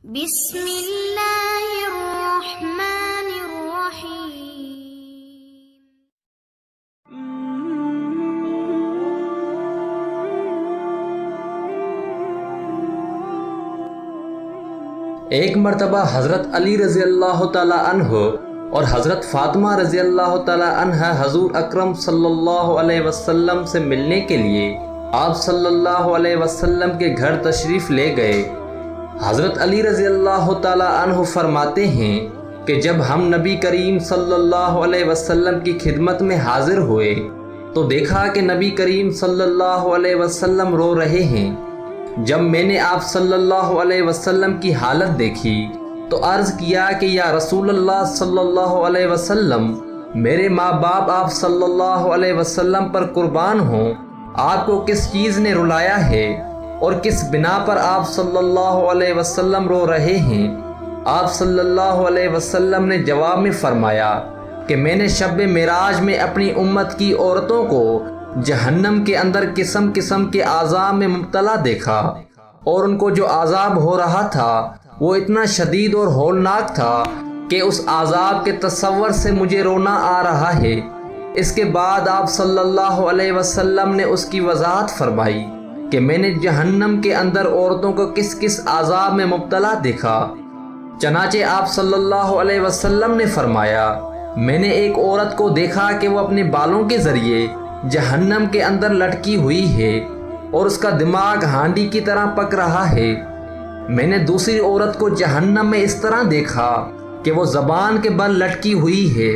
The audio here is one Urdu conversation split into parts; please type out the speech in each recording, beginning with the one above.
بسم اللہ الرحمن الرحیم۔ ایک مرتبہ حضرت علی رضی اللہ تعالی عنہ اور حضرت فاطمہ رضی اللہ تعالی عنہ حضور اکرم صلی اللہ علیہ وسلم سے ملنے کے لیے آپ صلی اللہ علیہ وسلم کے گھر تشریف لے گئے۔ حضرت علی رضی اللہ تعالی عنہ فرماتے ہیں کہ جب ہم نبی کریم صلی اللہ علیہ وسلم کی خدمت میں حاضر ہوئے تو دیکھا کہ نبی کریم صلی اللہ علیہ وسلم رو رہے ہیں۔ جب میں نے آپ صلی اللہ علیہ وسلم کی حالت دیکھی تو عرض کیا کہ یا رسول اللہ صلی اللہ علیہ وسلم، میرے ماں باپ آپ صلی اللہ علیہ وسلم پر قربان ہوں، آپ کو کس چیز نے رلایا ہے اور کس بنا پر آپ صلی اللہ علیہ وسلم رو رہے ہیں؟ آپ صلی اللہ علیہ وسلم نے جواب میں فرمایا کہ میں نے شب معراج میں اپنی امت کی عورتوں کو جہنم کے اندر قسم قسم کے عذاب میں مبتلا دیکھا، اور ان کو جو عذاب ہو رہا تھا وہ اتنا شدید اور ہولناک تھا کہ اس عذاب کے تصور سے مجھے رونا آ رہا ہے۔ اس کے بعد آپ صلی اللہ علیہ وسلم نے اس کی وضاحت فرمائی کہ میں نے جہنم کے اندر عورتوں کو کس کس عذاب میں مبتلا دیکھا۔ چنانچہ آپ صلی اللہ علیہ وسلم نے فرمایا، میں نے ایک عورت کو دیکھا کہ وہ اپنے بالوں کے ذریعے جہنم کے اندر لٹکی ہوئی ہے اور اس کا دماغ ہانڈی کی طرح پک رہا ہے۔ میں نے دوسری عورت کو جہنم میں اس طرح دیکھا کہ وہ زبان کے بل لٹکی ہوئی ہے۔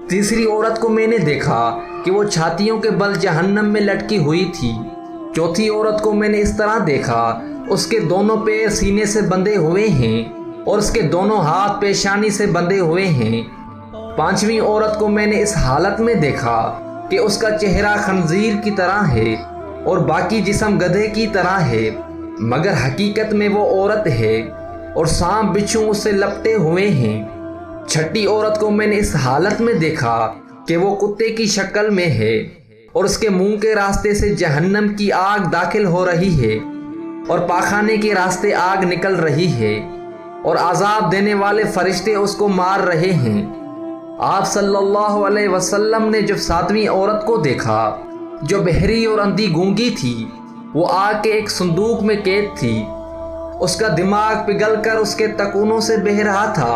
تیسری عورت کو میں نے دیکھا کہ وہ چھاتیوں کے بل جہنم میں لٹکی ہوئی تھی۔ چوتھی عورت کو میں نے اس طرح دیکھا، اس کے دونوں پیر سینے سے بندھے ہوئے ہیں اور اس کے دونوں ہاتھ پیشانی سے بندھے ہوئے ہیں۔ پانچویں عورت کو میں نے اس حالت میں دیکھا کہ اس کا چہرہ خنزیر کی طرح ہے اور باقی جسم گدھے کی طرح ہے، مگر حقیقت میں وہ عورت ہے اور سانپ بچھو اس سے لپٹے ہوئے ہیں۔ چھٹی عورت کو میں نے اس حالت میں دیکھا کہ وہ کتے کی شکل میں ہے اور اس کے منہ کے راستے سے جہنم کی آگ داخل ہو رہی ہے اور پاخانے کے راستے آگ نکل رہی ہے اور عذاب دینے والے فرشتے اس کو مار رہے ہیں۔ آپ صلی اللہ علیہ وسلم نے جب ساتویں عورت کو دیکھا جو بہری اور اندھی گونگی تھی، وہ آگ کے ایک صندوق میں قید تھی، اس کا دماغ پگھل کر اس کے تکونوں سے بہہ رہا تھا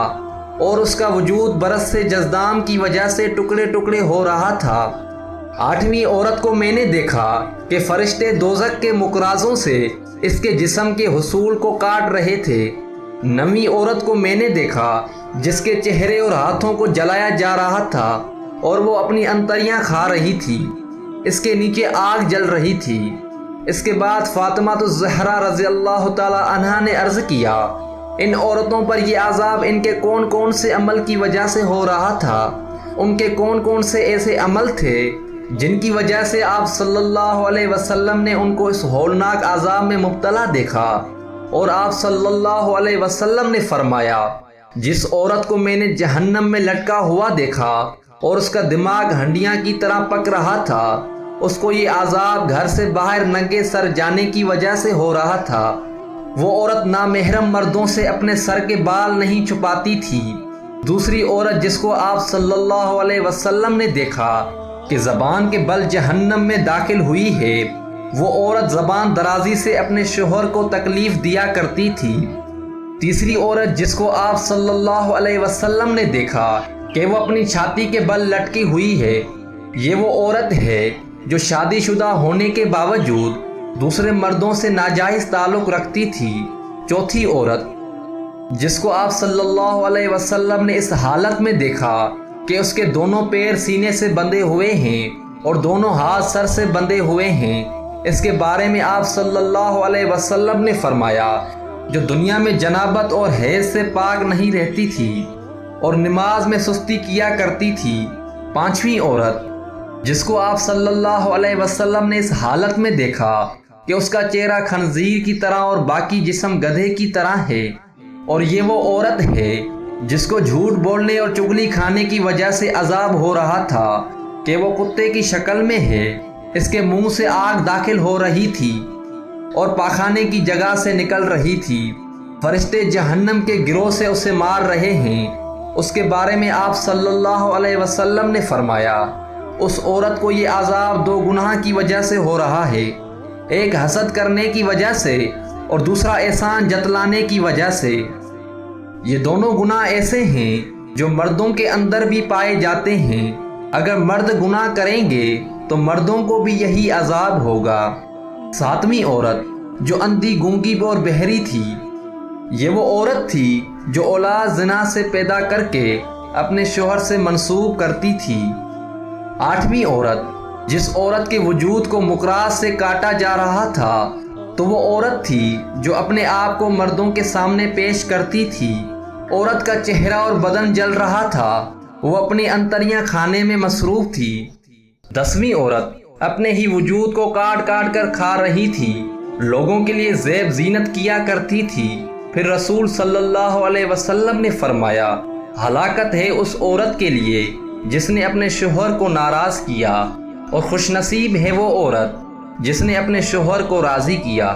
اور اس کا وجود برس سے جزدام کی وجہ سے ٹکڑے ٹکڑے ہو رہا تھا۔ آٹھویں عورت کو میں نے دیکھا کہ فرشتے دوزخ کے مقراظوں سے اس کے جسم کے حصول کو کاٹ رہے تھے۔ نویں عورت کو میں نے دیکھا جس کے چہرے اور ہاتھوں کو جلایا جا رہا تھا اور وہ اپنی انتڑیاں کھا رہی تھی، اس کے نیچے آگ جل رہی تھی۔ اس کے بعد فاطمہ الزہرا رضی اللہ تعالی عنہا نے عرض کیا، ان عورتوں پر یہ عذاب ان کے کون کون سے عمل کی وجہ سے ہو رہا تھا؟ ان کے کون کون سے ایسے عمل تھے جن کی وجہ سے آپ صلی اللہ علیہ وسلم نے ان کو اس ہولناک عذاب میں مبتلا دیکھا؟ اور آپ صلی اللہ علیہ وسلم نے فرمایا، جس عورت کو میں نے جہنم میں لٹکا ہوا دیکھا اور اس کا دماغ ہنڈیاں کی طرح پک رہا تھا، اس کو یہ عذاب گھر سے باہر ننگے سر جانے کی وجہ سے ہو رہا تھا۔ وہ عورت نامحرم مردوں سے اپنے سر کے بال نہیں چھپاتی تھی۔ دوسری عورت جس کو آپ صلی اللہ علیہ وسلم نے دیکھا کہ زبان کے بل جہنم میں داخل ہوئی ہے، وہ عورت زبان درازی سے اپنے شوہر کو تکلیف دیا کرتی تھی۔ تیسری عورت جس کو آپ صلی اللہ علیہ وسلم نے دیکھا کہ وہ اپنی چھاتی کے بل لٹکی ہوئی ہے، یہ وہ عورت ہے جو شادی شدہ ہونے کے باوجود دوسرے مردوں سے ناجائز تعلق رکھتی تھی۔ چوتھی عورت جس کو آپ صلی اللہ علیہ وسلم نے اس حالت میں دیکھا کہ اس کے دونوں پیر سینے سے بندھے ہوئے ہیں اور دونوں ہاتھ سر سے بندھے ہوئے ہیں، اس کے بارے میں آپ صلی اللہ علیہ وسلم نے فرمایا، جو دنیا میں جنابت اور حیض سے پاک نہیں رہتی تھی اور نماز میں سستی کیا کرتی تھی۔ پانچویں عورت جس کو آپ صلی اللہ علیہ وسلم نے اس حالت میں دیکھا کہ اس کا چہرہ خنزیر کی طرح اور باقی جسم گدھے کی طرح ہے، اور یہ وہ عورت ہے جس کو جھوٹ بولنے اور چغلی کھانے کی وجہ سے عذاب ہو رہا تھا کہ وہ کتے کی شکل میں ہے، اس کے منہ سے آگ داخل ہو رہی تھی اور پاخانے کی جگہ سے نکل رہی تھی۔ فرشتے جہنم کے گروہ سے اسے مار رہے ہیں، اس کے بارے میں آپ صلی اللہ علیہ وسلم نے فرمایا، اس عورت کو یہ عذاب 2 گناہ کی وجہ سے ہو رہا ہے، ایک حسد کرنے کی وجہ سے اور دوسرا احسان جتلانے کی وجہ سے۔ یہ دونوں گناہ ایسے ہیں جو مردوں کے اندر بھی پائے جاتے ہیں، اگر مرد گناہ کریں گے تو مردوں کو بھی یہی عذاب ہوگا۔ 7ویں عورت جو اندھی، گونگی اور بہری تھی، یہ وہ عورت تھی جو اولاد زنا سے پیدا کر کے اپنے شوہر سے منسوب کرتی تھی۔ 8ویں عورت جس عورت کے وجود کو مقراظ سے کاٹا جا رہا تھا تو وہ عورت تھی جو اپنے آپ کو مردوں کے سامنے پیش کرتی تھی۔ عورت کا چہرہ اور بدن جل رہا تھا، وہ اپنی انتریاں کھانے میں مصروف تھی۔ 10ویں عورت اپنے ہی وجود کو کاٹ کاٹ کر کھا رہی تھی، لوگوں کے لیے زیب زینت کیا کرتی تھی۔ پھر رسول صلی اللہ علیہ وسلم نے فرمایا، ہلاکت ہے اس عورت کے لیے جس نے اپنے شوہر کو ناراض کیا، اور خوش نصیب ہے وہ عورت جس نے اپنے شوہر کو راضی کیا۔